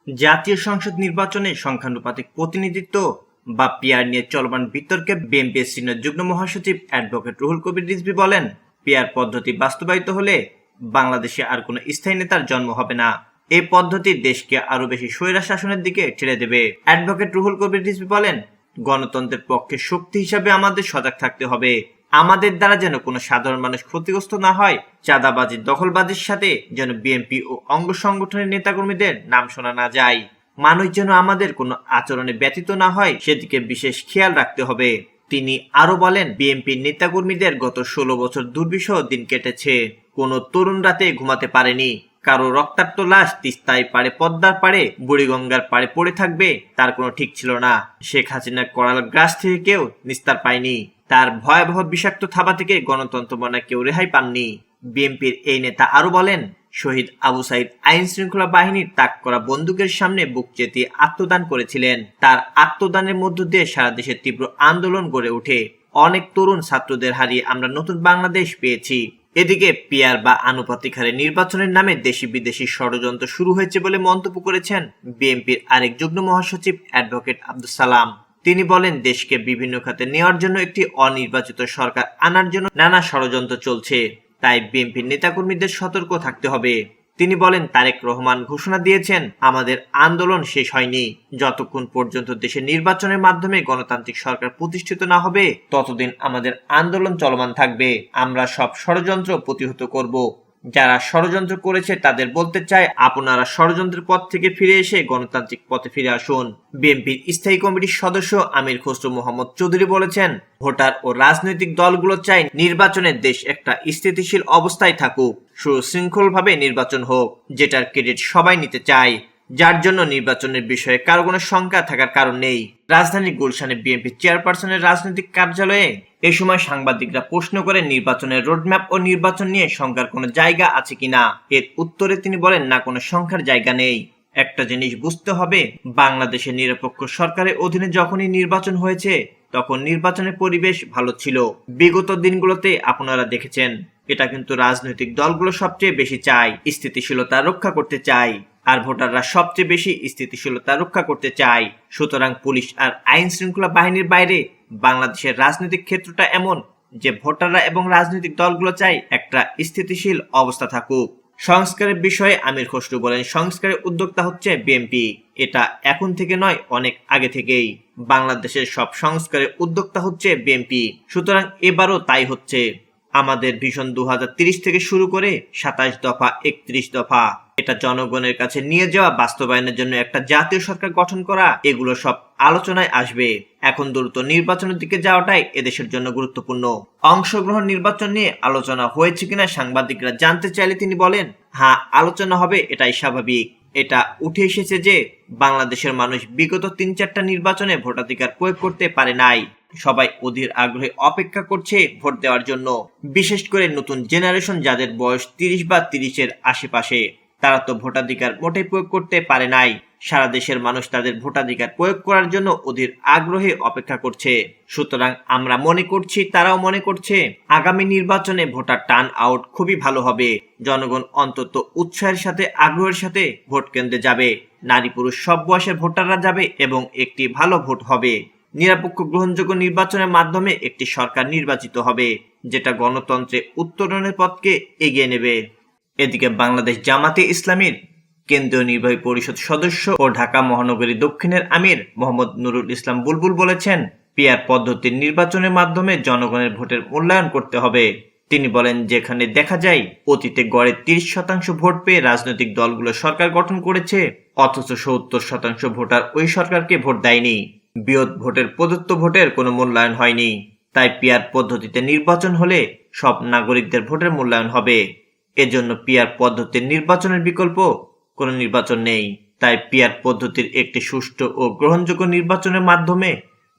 জাতীয় সংসদ নির্বাচনে সংখ্যানুপাতিক প্রতিনিধিত্ব বা পিআর নিয়ে চলমান বিতর্কে বিএনপির সিনিয়র যুগ্ম মহাসচিব অ্যাডভোকেট রুহুল কবির রিজভী বলেন, পিআর পদ্ধতি বাস্তবায়িত হলে বাংলাদেশে আর কোনো স্থায়ী নেতার জন্ম হবে না। এই পদ্ধতি দেশকে আরো বেশি স্বৈরাচার শাসনের দিকে ঠেলে দেবে। অ্যাডভোকেট রুহুল কবির রিজভী বলেন, গণতন্ত্রের পক্ষে শক্তি হিসাবে আমাদের সজাগ থাকতে হবে। আমাদের দ্বারা যেন কোনো সাধারণ মানুষ ক্ষতিগ্রস্ত না হয়। চাঁদাবাজি, দখলবাজির সাথে যেন বিএনপি ও অঙ্গ সংগঠনের নেতাকর্মীদের নাম শোনা না যায়। মানুষ যেন আমাদের কোনো আচরণে ব্যতীত না হয়, সেদিকে বিশেষ খেয়াল রাখতে হবে। তিনি আরো বলেন, বিএনপির নেতাকর্মীদের গত 16 বছর দুর্বিষহ দিন কেটেছে। কোনো তরুণ রাতে ঘুমাতে পারেনি। কারো রক্তাক্ত লাশ তিস্তায় পাড়ে, পদ্মার পাড়ে, বুড়িগঙ্গার পাড়ে পড়ে থাকবে তার কোনো ঠিক ছিল না। শেখ হাসিনার করাল গ্রাস থেকে কেউ নিস্তার পায়নি। তার ভয়াবহ বিষাক্ত থাবা থেকে গণতন্ত্র মনে কেউ রেহাই পাননি। বিএনপির এই নেতা আরো বলেন, শহীদ আবু সাইদ আইন শৃঙ্খলা বাহিনীর তাক করা বন্দুকের সামনে বুক চেতিয়ে আত্মদান করেছিলেন। তার আত্মদানের মধ্য দিয়ে সারা দেশে তীব্র আন্দোলন গড়ে ওঠে। অনেক তরুণ ছাত্রদের হারিয়ে আমরা নতুন বাংলাদেশ পেয়েছি। এদিকে পিআর বা আনুপাতিক হারে নির্বাচনের নামে দেশি বিদেশি ষড়যন্ত্র শুরু হয়েছে বলে মন্তব্য করেছেন বিএনপির আরেক যুগ্ম মহাসচিব অ্যাডভোকেট আব্দুস সালাম। তিনি বলেন, দেশকে বিভিন্ন খাতে নেওয়ার জন্য একটি অনির্বাচিত সরকার আনার জন্য নানা ষড়যন্ত্র চলছে। তাই বিএনপির নেতাকর্মীদের সতর্ক থাকতে হবে। তিনি বলেন, তারেক রহমান ঘোষণা দিয়েছেন, আমাদের আন্দোলন শেষ হয়নি। যতক্ষণ পর্যন্ত দেশে নির্বাচনের মাধ্যমে গণতান্ত্রিক সরকার প্রতিষ্ঠিত না হবে, ততদিন আমাদের আন্দোলন চলমান থাকবে। আমরা সব ষড়যন্ত্র প্রতিহত করব। যারা ষড়যন্ত্র করেছে তাদের বলতে চাই, আপনারা ষড়যন্ত্রের পথ থেকে ফিরে এসে গণতান্ত্রিক পথে ফিরে আসুন। বিএনপির স্থায়ী কমিটির সদস্য আমির খসরু মোহাম্মদ চৌধুরী বলেছেন, ভোটার ও রাজনৈতিক দলগুলো চাই নির্বাচনে দেশ একটা স্থিতিশীল অবস্থায় থাকুক, সুশৃঙ্খলভাবে নির্বাচন হোক, যেটার ক্রেডিট সবাই নিতে চায়, যার জন্য নির্বাচনের বিষয়ে কারো কোনো শঙ্কা থাকার কারণ নেই। রাজধানীর গুলশানে বিএনপি চেয়ারপারসনের রাজনৈতিক কার্যালয়ে এ সময় সাংবাদিকরা প্রশ্ন করেন, নির্বাচনের রোডম্যাপ ও নির্বাচন নিয়ে শঙ্কার কোনো জায়গা আছে কিনা। এর উত্তরে তিনি বলেন, না, কোনো শঙ্কার জায়গা নেই। একটা জিনিস বুঝতে হবে, বাংলাদেশের নিরপেক্ষ সরকারের অধীনে যখনই নির্বাচন হয়েছে তখন নির্বাচনের পরিবেশ ভালো ছিল। বিগত দিনগুলোতে আপনারা দেখেছেন, এটা কিন্তু রাজনৈতিক দলগুলো সবচেয়ে বেশি চায়, স্থিতিশীলতা রক্ষা করতে চায়, আর ভোটাররা সবচেয়ে বেশি স্থিতিশীলতা রক্ষা করতে চায়। সুতরাং পুলিশ আর আইন শৃঙ্খলা বাহিনীর বাইরে বাংলাদেশের রাজনৈতিক ক্ষেত্রটা এমন যে ভোটাররা এবং রাজনৈতিক দলগুলো চায় একটা স্থিতিশীল অবস্থা থাকুক। সংস্কারের বিষয়ে আমির খসরু বলেন, সংস্কারের উদ্যোক্তা হচ্ছে বিএনপি। এটা এখন থেকে নয়, অনেক আগে থেকেই বাংলাদেশের সব সংস্কারের উদ্যোক্তা হচ্ছে বিএনপি। সুতরাং এবারও তাই হচ্ছে। আমাদের ভিশন 2030 থেকে শুরু করে 27 দফা, 31 দফা, এটা জনগণের কাছে নিয়ে যাওয়া, বাস্তবায়নের জন্য একটা জাতীয় সরকার গঠন করা, এগুলো সব আলোচনায় আসবে। এখন দ্রুত নির্বাচনের দিকে যাওয়াটাই এদেশের জন্য গুরুত্বপূর্ণ। অংশগ্রহণ নির্বাচন নিয়ে আলোচনা হয়েছে কিনা সাংবাদিকরা জানতে চাইলে তিনি বলেন, হ্যাঁ, আলোচনা হবে, এটাই স্বাভাবিক। এটা উঠে এসেছে যে বাংলাদেশের মানুষ বিগত 3-4টা নির্বাচনে ভোটাধিকার প্রয়োগ করতে পারে নাই। সবাই অধীর আগ্রহে অপেক্ষা করছে ভোট দেওয়ার জন্য। বিশেষ করে নতুন জেনারেশন, যাদের বয়স 30 বা 30-এর আশেপাশে, তারা তো ভোটাধিকার মোটেই প্রয়োগ করতে পারে নাই। সারা দেশের মানুষ তাদের ভোটাধিকার প্রয়োগ করার জন্য অধীর আগ্রহে অপেক্ষা করছে। সুতরাং আমরা মনে করছি, তারাও মনে করছে, আগামী নির্বাচনে ভোটার টার্ন আউট খুবই ভালো হবে। জনগণ অন্তত উৎসাহের সাথে, আগ্রহের সাথে ভোট কেন্দ্রে যাবে। নারী পুরুষ সব বয়সের ভোটাররা যাবে এবং একটি ভালো ভোট হবে। নিরপেক্ষ গ্রহণযোগ্য নির্বাচনের মাধ্যমে একটি সরকার নির্বাচিত হবে, যেটা গণতন্ত্রে উত্তরণের পথকে এগিয়ে নেবে। এদিকে বাংলাদেশ জামাতে ইসলামীর কেন্দ্রীয় নির্বাহী পরিষদ সদস্য ও ঢাকা মহানগরী দক্ষিণের আমির মোহাম্মদ নুরুল ইসলাম বুলবুল বলেছেন, পিআর পদ্ধতির নির্বাচনের মাধ্যমে জনগণের ভোটের মূল্যায়ন করতে হবে। তিনি বলেন, যেখানে দেখা যায় অতীতে গড়ে 30% ভোট পেয়ে রাজনৈতিক দলগুলো সরকার গঠন করেছে, অথচ 70% ভোটার ওই সরকারকে ভোট দেয়নি। বিরোধ ভোটের প্রদত্ত ভোটের কোনো মূল্যায়ন হয়নি। তাই পিআর পদ্ধতিতে নির্বাচন হলে সব নাগরিকদের ভোটের মূল্যায়ন হবে। এজন্য পিআর পদ্ধতির নির্বাচনের বিকল্প কোনো নির্বাচন নেই। তাই পিআর পদ্ধতির একটি সুষ্ঠু ও গ্রহণযোগ্য নির্বাচনের মাধ্যমে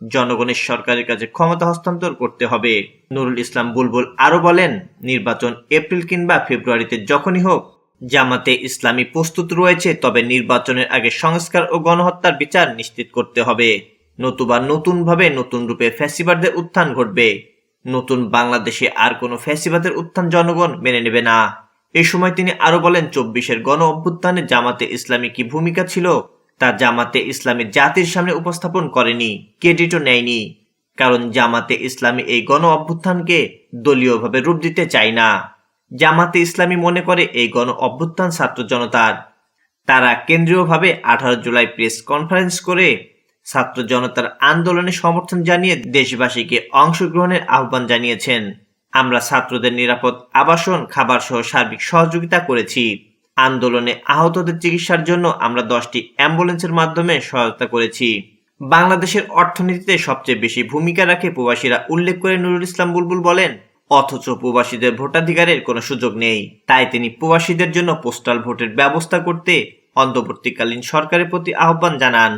জনগণের সরকারের কাছে ক্ষমতা হস্তান্তর করতে হবে। নুরুল ইসলাম বুলবুল আরো বলেন, নির্বাচন এপ্রিল কিংবা ফেব্রুয়ারিতে যখনই হোক, জামাতে ইসলামী প্রস্তুত রয়েছে, তবে নির্বাচনের আগে সংস্কার ও গণহত্যার বিচার নিশ্চিত করতে হবে। নতুবা নতুনভাবে, নতুন রূপে ফ্যাসিবাদদের উত্থান ঘটবে। নতুন বাংলাদেশে আর কোনো ফ্যাসিবাদের উত্থান জনগণ মেনে নেবে না। এই সময় তিনি আরো বলেন, 24-এর গণ অভ্যুত্থানে জামাতে ইসলামী কি ভূমিকা ছিল তা জামাতে ইসলামী জাতির সামনে উপস্থাপন করেনি, ক্রেডিটও নেয়নি। কারণ জামাতে ইসলামী এই গণ অভ্যুত্থানকে দলীয়ভাবে রূপ দিতে চায় না। জামাতে ইসলামী মনে করে এই গণ অভ্যুত্থান ছাত্র জনতার। তারা কেন্দ্রীয়ভাবে 18 জুলাই প্রেস কনফারেন্স করে ছাত্র জনতার আন্দোলনে সমর্থন জানিয়ে দেশবাসীকে অংশগ্রহণের আহ্বান জানিয়েছেন। আমরা ছাত্রদের নিরাপদ আবাসন, খাবার সহ সার্বিক সহযোগিতা করেছি। আন্দোলনে আহতদের চিকিৎসার জন্য আমরা 10টি অ্যাম্বুলেন্সের মাধ্যমে সহায়তা করেছি। বাংলাদেশের অর্থনীতিতে সবচেয়ে বেশি ভূমিকা রাখে প্রবাসীরা উল্লেখ করে নুরুল ইসলাম বুলবুল বলেন, অথচ প্রবাসীদের ভোটাধিকারের কোনো সুযোগ নেই। তাই তিনি প্রবাসীদের জন্য পোস্টাল ভোটের ব্যবস্থা করতে অন্তর্বর্তীকালীন সরকারের প্রতি আহ্বান জানান।